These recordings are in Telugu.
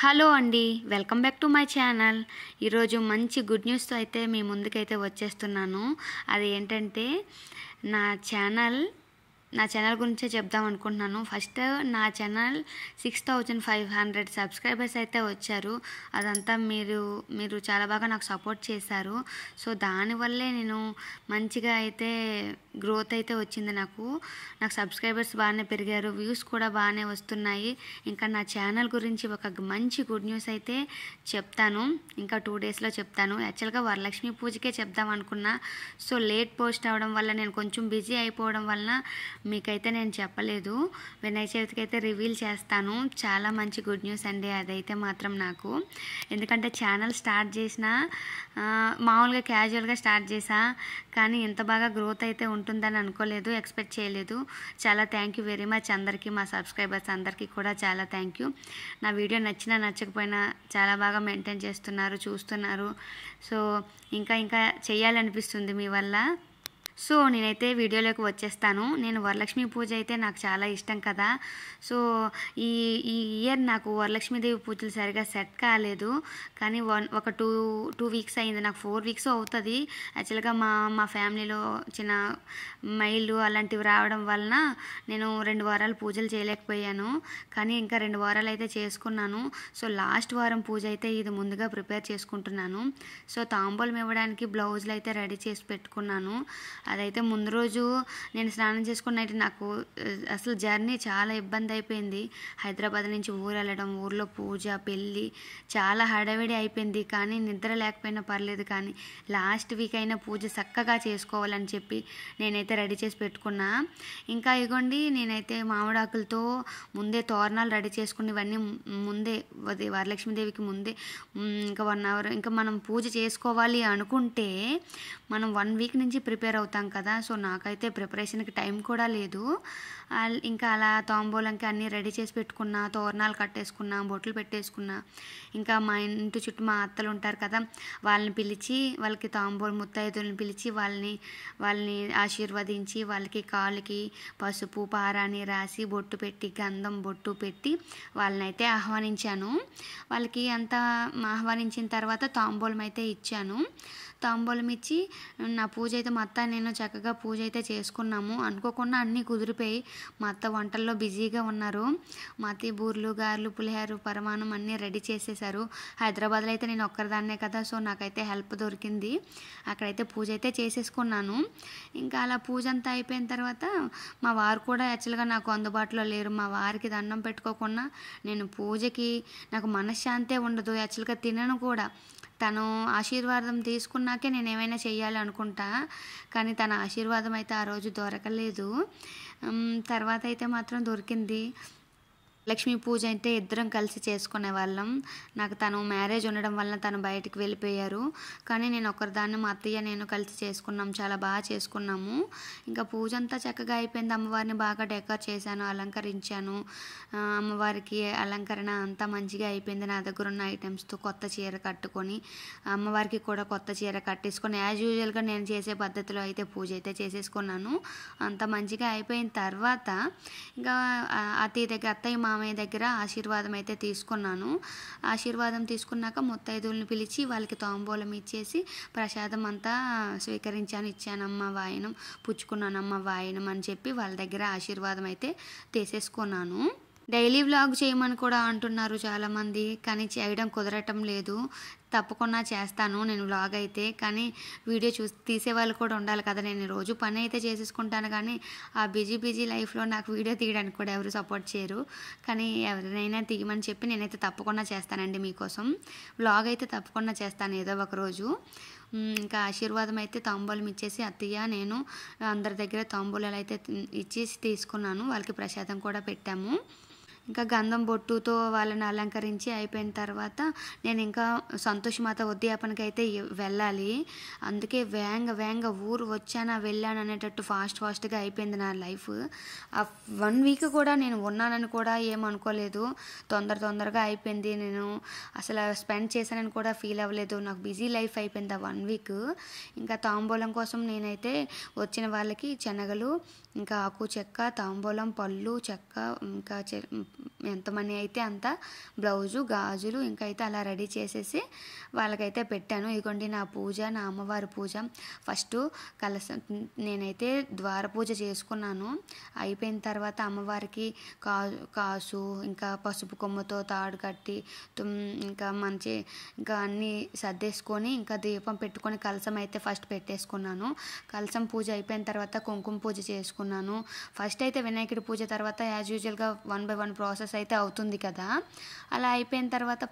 హలో అండి, welcome back to my channel. ఈరోజు మంచి గుడ్ న్యూస్తో అయితే మీ ముందుకైతే వచ్చేస్తున్నాను. అది ఏంటంటే నా ఛానల్ గురించే చెప్దాం అనుకుంటున్నాను. ఫస్ట్ నా ఛానల్ 6500 సబ్స్క్రైబర్స్ అయితే వచ్చారు. అదంతా మీరు చాలా బాగా నాకు సపోర్ట్ చేశారు. సో దానివల్లే నేను మంచిగా అయితే గ్రోత్ అయితే వచ్చింది. నాకు సబ్స్క్రైబర్స్ బాగానే పెరిగారు, వ్యూస్ కూడా బాగానే వస్తున్నాయి. ఇంకా నా ఛానల్ గురించి ఒక మంచి గుడ్ న్యూస్ అయితే చెప్తాను. ఇంకా 2 డేస్లో చెప్తాను. యాక్చువల్గా వరలక్ష్మి పూజకే చెప్దాం అనుకున్నా. సో లేట్ పోస్ట్ అవ్వడం వల్ల నేను కొంచెం బిజీ అయిపోవడం వలన మీకైతే నేను చెప్పలేదు. వినాయక చవితికి అయితే రివీల్ చేస్తాను. చాలా మంచి గుడ్ న్యూస్ అండి అదైతే మాత్రం నాకు. ఎందుకంటే ఛానల్ స్టార్ట్ చేసిన మామూలుగా క్యాజువల్గా స్టార్ట్ చేసా, కానీ ఇంత బాగా గ్రోత్ అయితే ఉంటుందని అనుకోలేదు, ఎక్స్పెక్ట్ చేయలేదు. చాలా థ్యాంక్ యూ వెరీ మచ్ అందరికీ, మా సబ్స్క్రైబర్స్ అందరికీ కూడా చాలా థ్యాంక్ యూ. నా వీడియో నచ్చినా నచ్చకపోయినా చాలా బాగా మెయింటైన్ చేస్తున్నారు, చూస్తున్నారు. సో ఇంకా చేయాలనిపిస్తుంది మీ వల్ల. సో నేనైతే వీడియోలోకి వచ్చేస్తాను. నేను వరలక్ష్మి పూజ అయితే నాకు చాలా ఇష్టం కదా. సో ఈ ఇయర్ నాకు వరలక్ష్మీదేవి పూజలు సరిగా సెట్ కాలేదు. కానీ ఒక టూ వీక్స్ అయింది, నాకు 4 వీక్స్ అవుతుంది. యాక్చువల్గా మా ఫ్యామిలీలో చిన్న మైళ్ళు అలాంటివి రావడం వలన నేను 2 వారాలు పూజలు చేయలేకపోయాను. కానీ ఇంకా 2 వారాలు అయితే చేసుకున్నాను. సో లాస్ట్ వారం పూజ అయితే ఇది ముందుగా ప్రిపేర్ చేసుకుంటున్నాను. సో తాంబూలం ఇవ్వడానికి బ్లౌజులు అయితే రెడీ చేసి పెట్టుకున్నాను. అదైతే ముందు రోజు నేను స్నానం చేసుకున్నట్టు నాకు అసలు జర్నీ చాలా ఇబ్బంది అయిపోయింది. హైదరాబాద్ నుంచి ఊరు వెళ్ళడం, ఊర్లో పూజ, పెళ్ళి, చాలా హడావిడి అయిపోయింది. కానీ నిద్ర లేకపోయినా పర్లేదు, కానీ లాస్ట్ వీక్ అయినా పూజ చక్కగా చేసుకోవాలని చెప్పి నేనైతే రెడీ చేసి పెట్టుకున్నా. ఇంకా ఇగోండి, నేనైతే మామిడాకులతో ముందే తోరణాలు రెడీ చేసుకుని ఇవన్నీ ముందే వరలక్ష్మీదేవికి ముందే ఇంకా 1 అవర్ ఇంకా మనం పూజ చేసుకోవాలి అనుకుంటే మనం 1 వీక్ నుంచి ప్రిపేర్ అవుతాం కదా. సో నాకైతే ప్రిపరేషన్కి టైం కూడా లేదు. ఇంకా అలా తాంబూలంకి అన్నీ రెడీ చేసి పెట్టుకున్నా, తోరణాలు కట్టేసుకున్నా, బొట్లు పెట్టేసుకున్నా. ఇంకా మా ఇంటి చుట్టూ మా అత్తలు ఉంటారు కదా, వాళ్ళని పిలిచి వాళ్ళకి తాంబూలం ముత్తైదులను పిలిచి వాళ్ళని ఆశీర్వదించి వాళ్ళకి కాళ్ళకి పసుపు పారాని రాసి బొట్టు పెట్టి గంధం బొట్టు పెట్టి వాళ్ళనైతే ఆహ్వానించాను. వాళ్ళకి అంతా ఆహ్వానించిన తర్వాత తాంబూలం అయితే ఇచ్చాను. తాంబూలం ఇచ్చి నా పూజ అయితే మా అత్త నేను చక్కగా పూజ అయితే చేసుకున్నాము. అనుకోకుండా అన్నీ కుదిరిపోయి మా అత్త వంటల్లో బిజీగా ఉన్నారు. మా అత్త బూర్లు, గారెలు, పులిహోర, పరమాన్నం అన్నీ రెడీ చేసేసారు. హైదరాబాద్లో అయితే నేను ఒక్కరిదాన్నే కదా, సో నాకైతే హెల్ప్ దొరికింది. అక్కడైతే పూజ అయితే చేసేసుకున్నాను. ఇంకా అలా పూజ అంతా అయిపోయిన తర్వాత మా వారు కూడా యాక్చువల్గా నాకు అందుబాటులో లేరు. మా వారికి దండం పెట్టుకోకుండా నేను పూజకి నాకు మనశ్శాంతే ఉండదు. యాక్చువల్గా తినను కూడా. తను ఆశీర్వాదం తీసుకున్నాకే నేను ఏమైనా చెయ్యాలి అనుకుంటా, కానీ తన ఆశీర్వాదం అయితే ఆ రోజు దొరకలేదు. తర్వాత అయితే మాత్రం దొరికింది. లక్ష్మీ పూజ అయితే ఇద్దరం కలిసి చేసుకునే వాళ్ళం. నాకు తను మ్యారేజ్ ఉండడం వల్ల తను బయటికి వెళ్ళిపోయారు. కానీ నేను ఒకరిదాన్ని మా అత్తయ్య నేను కలిసి చేసుకున్నాం, చాలా బాగా చేసుకున్నాము. ఇంకా పూజ అంతా చక్కగా అయిపోయింది. అమ్మవారిని బాగా డెకర్ చేశాను, అలంకరించాను. అమ్మవారికి అలంకరణ అంతా మంచిగా అయిపోయింది. నా దగ్గర ఉన్న ఐటమ్స్తో కొత్త చీర కట్టుకొని అమ్మవారికి కూడా కొత్త చీర కట్టేసుకొని యాజ్ యూజువల్గా నేను చేసే పద్ధతిలో అయితే పూజ అయితే చేసేసుకున్నాను. అంత మంచిగా అయిపోయిన తర్వాత ఇంకా అత్తయ్య మామయ్య దగ్గర ఆశీర్వాదం అయితే తీసుకున్నాను. ఆశీర్వాదం తీసుకున్నాక ముత్తైదువులను పిలిచి వాళ్ళకి తాంబూలం ఇచ్చేసి ప్రసాదం అంతా స్వీకరించాను. ఇచ్చానమ్మ వాయనం, పుచ్చుకున్నానమ్మ వాయనం అని చెప్పి వాళ్ళ దగ్గర ఆశీర్వాదం అయితే తీసేసుకున్నాను. డైలీ వ్లాగ్ చేయమని కూడా అంటున్నారు చాలామంది, కానీ చేయడం కుదరటం లేదు. తప్పకుండా చేస్తాను నేను వ్లాగ్ అయితే, కానీ వీడియో తీసేవాళ్ళు కూడా ఉండాలి కదా. నేను రోజు పని అయితే చేసేసుకుంటాను, కానీ ఆ బిజీ లైఫ్లో నాకు వీడియో తీయడానికి కూడా ఎవరు సపోర్ట్ చేయరు. కానీ ఎవరినైనా తీయమని చెప్పి నేనైతే తప్పకుండా చేస్తానండి మీకోసం. వ్లాగ్ అయితే తప్పకుండా చేస్తాను ఏదో ఒక రోజు. ఇంకా ఆశీర్వాదం అయితే తాంబూలం ఇచ్చేసి అత్తయ్య నేను అందరి దగ్గర తాంబూలాలు అయితే ఇచ్చేసి తీసుకున్నాను. వాళ్ళకి ప్రసాదం కూడా పెట్టాము. ఇంకా గంధం బొట్టుతో వాళ్ళని అలంకరించి అయిపోయిన తర్వాత నేను ఇంకా సంతోషమాత ఉద్యాపనకి అయితే వెళ్ళాలి. అందుకే వేగంగా ఊరు వచ్చానా వెళ్ళాను అనేటట్టు ఫాస్ట్గా అయిపోయింది నా లైఫ్. ఆ 1 వీక్ కూడా నేను ఉన్నానని కూడా ఏమనుకోలేదు. తొందరగా అయిపోయింది. నేను అసలు స్పెండ్ చేశానని కూడా ఫీల్ అవ్వలేదు. నాకు బిజీ లైఫ్ అయిపోయింది ఆ 1 వీక్. ఇంకా తాంబూలం కోసం నేనైతే వచ్చిన వాళ్ళకి శనగలు, ఇంకా ఆకు చెక్క, తాంబూలం, పళ్ళు, చెక్క, ఇంకా ఎంత మనీ అయితే అంత బ్లౌజు గాజులు ఇంకా అయితే అలా రెడీ చేసేసి వాళ్ళకైతే పెట్టాను. ఇదిగోండి నా పూజ, నా అమ్మవారి పూజ. ఫస్ట్ కలశం నేనైతే ద్వార పూజ చేసుకున్నాను. అయిపోయిన తర్వాత అమ్మవారికి కాసు ఇంకా పసుపు కొమ్మతో తాడు కట్టి ఇంకా ఇంకా అన్నీ సర్దేసుకొని ఇంకా దీపం పెట్టుకొని కలశం అయితే ఫస్ట్ పెట్టేసుకున్నాను. కలశం పూజ అయిపోయిన తర్వాత కుంకుమ పూజ చేసుకున్నాను. ఫస్ట్ అయితే వినాయకుడి పూజ తర్వాత యాజ్ యూజువల్గా 1 by 1 ప్రాసెస్ అయితే అవుతుంది కదా. అలా అయిపోయిన తర్వాత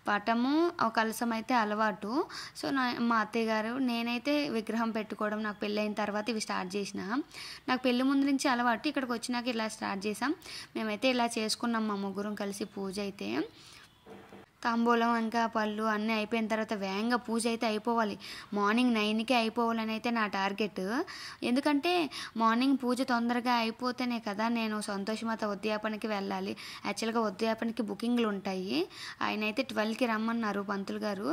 పటము కలశం అయితే అలవాటు. సో మా అత్తయ్య గారు నేనైతే విగ్రహం పెట్టుకోవడం నాకు పెళ్ళైన తర్వాత ఇవి స్టార్ట్ చేసిన. నాకు పెళ్ళి ముందు నుంచి అలవాటు, ఇక్కడికి వచ్చినాక ఇలా స్టార్ట్ చేసాం. మేమైతే ఇలా చేసుకున్నాం మా ముగ్గురం కలిసి పూజ అయితే. తాంబూలం ఇంకా పళ్ళు అన్నీ అయిపోయిన తర్వాత వేగంగా పూజ అయితే అయిపోవాలి. మార్నింగ్ 9కే అయిపోవాలని అయితే నా టార్గెట్. ఎందుకంటే మార్నింగ్ పూజ తొందరగా అయిపోతేనే కదా నేను సంతోషమాత ఉద్యాపనకి వెళ్ళాలి. యాక్చువల్గా ఉద్యాపనకి బుకింగ్లు ఉంటాయి. ఆయన అయితే 12కి రమ్మన్నారు పంతులు గారు.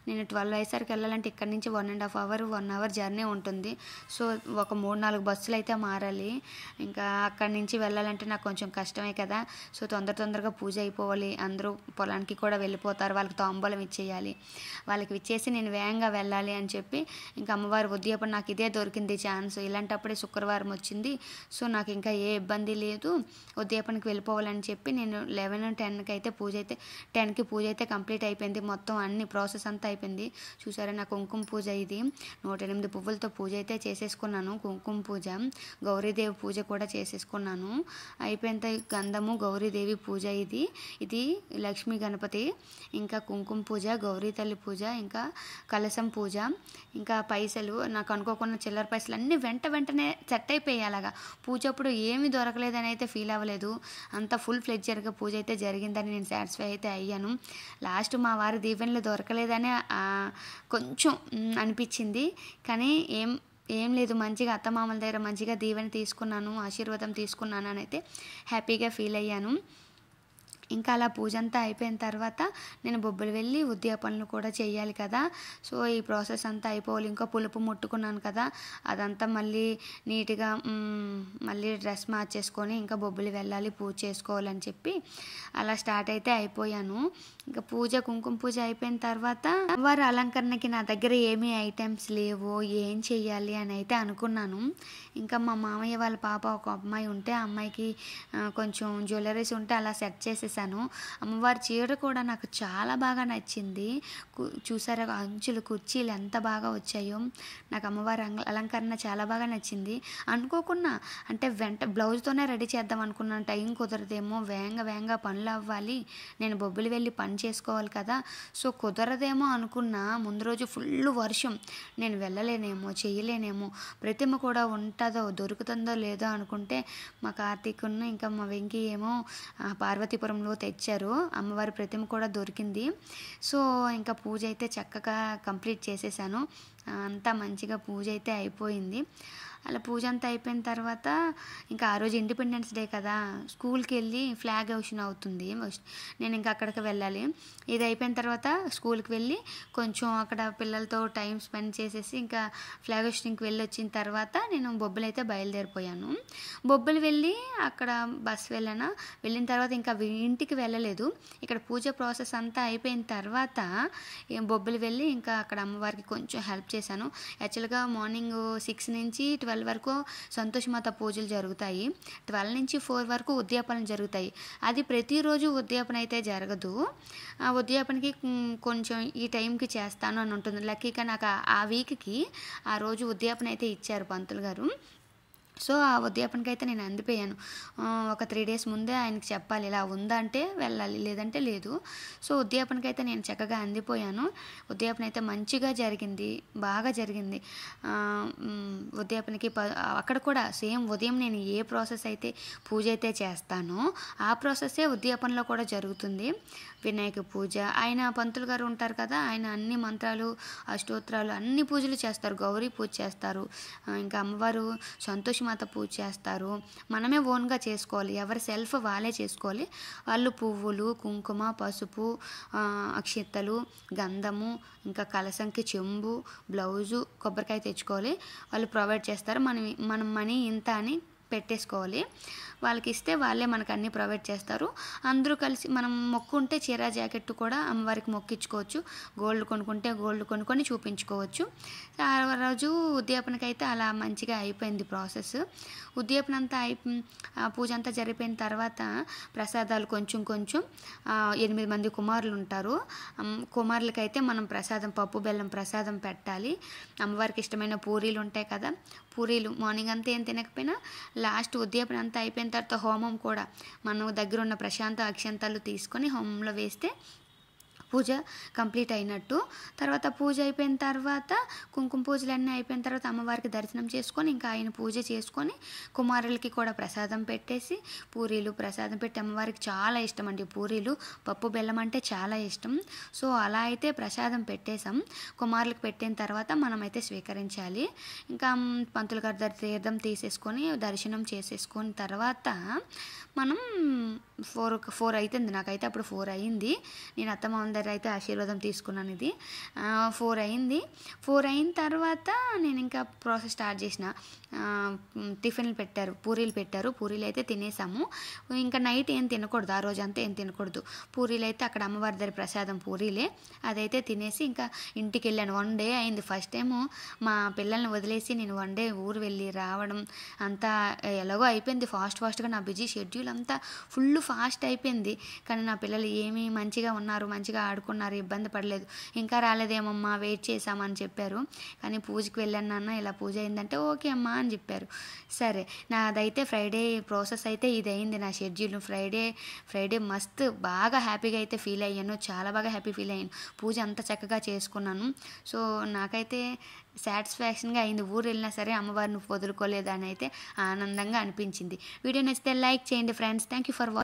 నేను 12 అయ్యేసరికి వెళ్ళాలంటే ఇక్కడ నుంచి 1.5 hour 1 hour జర్నీ ఉంటుంది. సో ఒక 3-4 బస్సులు అయితే మారాలి. ఇంకా అక్కడి నుంచి వెళ్ళాలంటే నాకు కొంచెం కష్టమే కదా. సో తొందరగా పూజ అయిపోవాలి. అందరూ పొలానికి కూడా వెళ్ళిపోతారు, వాళ్ళకి తాంబూలం ఇచ్చేయాలి. వాళ్ళకి ఇచ్చేసి నేను వేగంగా వెళ్ళాలి అని చెప్పి ఇంకా అమ్మవారి ఉద్యాపన నాకు ఇదే దొరికింది ఛాన్స్. ఇలాంటప్పుడే శుక్రవారం వచ్చింది. సో నాకు ఇంకా ఏ ఇబ్బంది లేదు, ఉద్యాపనకి వెళ్ళిపోవాలని చెప్పి నేను 11-10కి అయితే 10కి పూజ అయితే కంప్లీట్ అయిపోయింది. మొత్తం అన్ని ప్రాసెస్ అంతా అయిపోయింది. చూసారా నా కుంకుమ పూజ ఇది 108 పువ్వులతో పూజ అయితే చేసేసుకున్నాను. కుంకుమ పూజ, గౌరీదేవి పూజ కూడా చేసేసుకున్నాను. అయిపోయిన గంధము గౌరీదేవి పూజ, ఇది లక్ష్మీ గణపతి, ఇంకా కుంకుమ పూజ, గౌరీ తల్లి పూజ, ఇంకా కలశం పూజ, ఇంకా పైసలు నాకు అనుకోకుండా చిల్లర పైసలు అన్నీ వెంటనే సెట్ అయిపోయాయి. అలాగా పూజ అప్పుడు ఏమీ దొరకలేదని అయితే ఫీల్ అవ్వలేదు. అంతా ఫుల్ ఫ్లెడ్జర్గా పూజ అయితే జరిగిందని నేను సాటిస్ఫై అయితే అయ్యాను. లాస్ట్ మా వారి దీవెనలు దొరకలేదని కొంచెం అనిపించింది. కానీ ఏం లేదు, మంచిగా అత్తమామల దగ్గర మంచిగా దీవెన తీసుకున్నాను, ఆశీర్వాదం తీసుకున్నాను అని అయితే హ్యాపీగా ఫీల్ అయ్యాను. ఇంకా అలా పూజ అంతా అయిపోయిన తర్వాత నేను బొబ్బలు వెళ్ళి ఉద్యాపనలు కూడా చేయాలి కదా. సో ఈ ప్రాసెస్ అంతా అయిపోవాలి. ఇంకా పులుపు ముట్టుకున్నాను కదా, అదంతా మళ్ళీ నీట్గా మళ్ళీ డ్రెస్ మార్చేసుకొని ఇంకా బొబ్బలు వెళ్ళాలి, పూజ చేసుకోవాలని చెప్పి అలా స్టార్ట్ అయితే అయిపోయాను. ఇంకా కుంకుమ పూజ అయిపోయిన తర్వాత వారి అలంకరణకి నా దగ్గర ఏమీ ఐటమ్స్ లేవు, ఏం చెయ్యాలి అని అయితే అనుకున్నాను. ఇంకా మా మామయ్య వాళ్ళ పాప ఒక అమ్మాయి ఉంటే ఆ అమ్మాయికి కొంచెం జ్యువెలరీస్ ఉంటే అలా సెట్ చేసేసాను. అమ్మవారి చీర కూడా నాకు చాలా బాగా నచ్చింది. చూసారా అంచులు కుర్చీలు ఎంత బాగా వచ్చాయో. నాకు అమ్మవారి అలంకరణ చాలా బాగా నచ్చింది. అనుకోకుండా అంటే బ్లౌజ్తోనే రెడీ చేద్దాం అనుకున్నాను. టైం కుదరదేమో, వేగంగా పనులు అవ్వాలి, నేను బొబ్బులు వెళ్ళి పని చేసుకోవాలి కదా. సో కుదరదేమో అనుకున్నా. ముందు రోజు ఫుల్ వర్షం, నేను వెళ్ళలేనేమో, చేయలేనేమో, ప్రతిమ కూడా దొరుకుతుందో లేదో అనుకుంటే మా కార్తీకును ఇంకా మా వెంకీ ఏమో పార్వతీపురంలో తెచ్చారు. అమ్మవారి ప్రతిమ కూడా దొరికింది. సో ఇంకా పూజ అయితే చక్కగా కంప్లీట్ చేసేసాను. అంతా మంచిగా పూజ అయితే అయిపోయింది. అలా పూజ అంతా అయిపోయిన తర్వాత ఇంకా ఆ రోజు ఇండిపెండెన్స్ డే కదా, స్కూల్కి వెళ్ళి ఫ్లాగ్ హోస్టింగ్ అవుతుంది. నేను ఇంకా అక్కడికి వెళ్ళాలి. ఇది అయిపోయిన తర్వాత స్కూల్కి వెళ్ళి కొంచెం అక్కడ పిల్లలతో టైం స్పెండ్ చేసేసి ఇంకా ఫ్లాగ్ హోస్టింగ్కి వెళ్ళి వచ్చిన తర్వాత నేను బొబ్బలు అయితే బయలుదేరిపోయాను. బొబ్బలు వెళ్ళి అక్కడ వెళ్ళిన తర్వాత ఇంకా ఇంటికి వెళ్ళలేదు. ఇక్కడ పూజ ప్రాసెస్ అంతా అయిపోయిన తర్వాత బొబ్బలు వెళ్ళి ఇంకా అక్కడ అమ్మవారికి కొంచెం హెల్ప్ చేశాను. యాక్చువల్గా మార్నింగ్ 6 నుంచి 12 వరకు సంతోషమాత పూజలు జరుగుతాయి. 12 నుంచి 4 వరకు ఉద్యాపనలు జరుగుతాయి. అది ప్రతిరోజు ఉద్యాపన అయితే జరగదు. ఆ ఉద్యాపనకి కొంచెం ఈ టైంకి చేస్తాను అని ఉంటుంది. లక్కీగా నాకు ఆ వీక్కి ఆ రోజు ఉద్యాపన అయితే ఇచ్చారు పంతులు గారు. సో ఆ ఉద్యాపనకి అయితే నేను అందిపోయాను. ఒక 3 days ముందే ఆయనకి చెప్పాలి, ఇలా ఉందా అంటే వెళ్ళాలి, లేదంటే లేదు. సో ఉద్యాపనకి అయితే నేను చక్కగా అందిపోయాను. ఉద్యాపన అయితే మంచిగా జరిగింది, బాగా జరిగింది. ఉద్యాపనకి అక్కడ కూడా సేమ్ ఉదయం నేను ఏ ప్రాసెస్ అయితే పూజ అయితే చేస్తానో ఆ ప్రాసెస్సే ఉద్యాపనలో కూడా జరుగుతుంది. వినాయక పూజ, ఆయన పంతులు గారు ఉంటారు కదా, ఆయన అన్ని మంత్రాలు అష్టోత్తరాలు అన్ని పూజలు చేస్తారు. గౌరీ పూజ చేస్తారు, ఇంకా అమ్మవారు సంతోషమాత పూజ చేస్తారు. మనమే ఓన్గా చేసుకోవాలి, ఎవరి సెల్ఫ్ వాళ్ళే చేసుకోవాలి. వాళ్ళు పువ్వులు, కుంకుమ, పసుపు, అక్షింతలు, గంధము, ఇంకా కలశంకి చెంబు, బ్లౌజు, కొబ్బరికాయ తెచ్చుకోవాలి. వాళ్ళు ప్రొవైడ్ చేస్తారు. మనం మనీ ఇంత అని పెట్టేసుకోవాలి. వాళ్ళకి ఇస్తే వాళ్ళే మనకు అన్నీ ప్రొవైడ్ చేస్తారు. అందరూ కలిసి మనం మొక్కుంటే చీర జాకెట్ కూడా అమ్మవారికి మొక్కించుకోవచ్చు. గోల్డ్ కొనుక్కుంటే గోల్డ్ కొనుక్కొని చూపించుకోవచ్చు. ఆ రోజు ఉద్యాపనకైతే అలా మంచిగా అయిపోయింది ప్రాసెస్. ఉద్యాపన అంతా పూజ అంతా జరిపోయిన తర్వాత ప్రసాదాలు కొంచెం 8 మంది కుమారులు ఉంటారు. కుమారులకైతే మనం ప్రసాదం పప్పు బెల్లం ప్రసాదం పెట్టాలి. అమ్మవారికి ఇష్టమైన పూరీలు ఉంటాయి కదా, పూరీలు మార్నింగ్ అంతా ఏం తినకపోయినా లాస్ట్ ఉద్యాపన అంతా అయిపోయిన తర్వాత హోమం కూడా మనం దగ్గర ఉన్న ప్రశాంత అక్షంతాలు తీసుకొని హోమంలో వేస్తే పూజ కంప్లీట్ అయినట్టు. తర్వాత పూజ అయిపోయిన తర్వాత కుంకుమ పూజలన్నీ అయిపోయిన తర్వాత అమ్మవారికి దర్శనం చేసుకొని ఇంకా ఆయన పూజ చేసుకొని కుమారులకి కూడా ప్రసాదం పెట్టేసి పూరీలు ప్రసాదం పెట్టి అమ్మవారికి చాలా ఇష్టం అండి పూరీలు, పప్పు బెల్లం అంటే చాలా ఇష్టం. సో అలా అయితే ప్రసాదం పెట్టేసాం. కుమారులకు పెట్టిన తర్వాత మనమైతే స్వీకరించాలి. ఇంకా పంతులు గారి దగ్గర తీర్థం తీసేసుకొని దర్శనం చేసేసుకున్న తర్వాత మనం 4 అవుతుంది. నాకైతే అప్పుడు 4 అయింది. నేను అత్తమ్మ దగ్గర అయితే ఆశీర్వాదం తీసుకున్నాను. ఇది 4 అయింది. 4 అయిన తర్వాత నేను ఇంకా ప్రాసెస్ స్టార్ట్ చేసిన. టిఫిన్లు పెట్టారు, పూరీలు పెట్టారు. పూరీలు అయితే తినేసాము. ఇంకా నైట్ ఏం తినకూడదు, ఆ రోజు అంతా ఏం తినకూడదు. పూరీలు అయితే అక్కడ అమ్మవారి దగ్గర ప్రసాదం పూరీలే, అదైతే తినేసి ఇంకా ఇంటికి వెళ్ళాను. 1 డే అయింది. ఫస్ట్ టైము మా పిల్లల్ని వదిలేసి నేను 1 డే ఊరు వెళ్ళి రావడం అంతా ఎలాగో అయిపోయింది. ఫాస్ట్గా నా బిజీ షెడ్యూల్ అంతా ఫుల్ ఫాస్ట్ అయిపోయింది. కానీ నా పిల్లలు ఏమీ మంచిగా ఉన్నారు, మంచిగా ఆడుకున్నారు, ఇబ్బంది పడలేదు. ఇంకా రాలేదేమమ్మా, వెయిట్ చేసామని చెప్పారు. కానీ పూజకి వెళ్ళాను నాన్న, ఇలా పూజ అయిందంటే ఓకే అమ్మా అని చెప్పారు. సరే, నాదైతే ఫ్రైడే ప్రాసెస్ అయితే ఇది అయింది. నా షెడ్యూల్ ఫ్రైడే మస్తు బాగా హ్యాపీగా అయితే ఫీల్ అయ్యాను. చాలా బాగా హ్యాపీ ఫీల్ అయ్యాను. పూజ అంత చక్కగా చేసుకున్నాను. సో నాకైతే సాటిస్ఫాక్షన్గా అయింది. ఊరు వెళ్ళినా సరే అమ్మవారిని వదులుకోలేదని అయితే ఆనందంగా అనిపించింది. వీడియో నచ్చితే లైక్ చేయండి friends. Thank you for watching.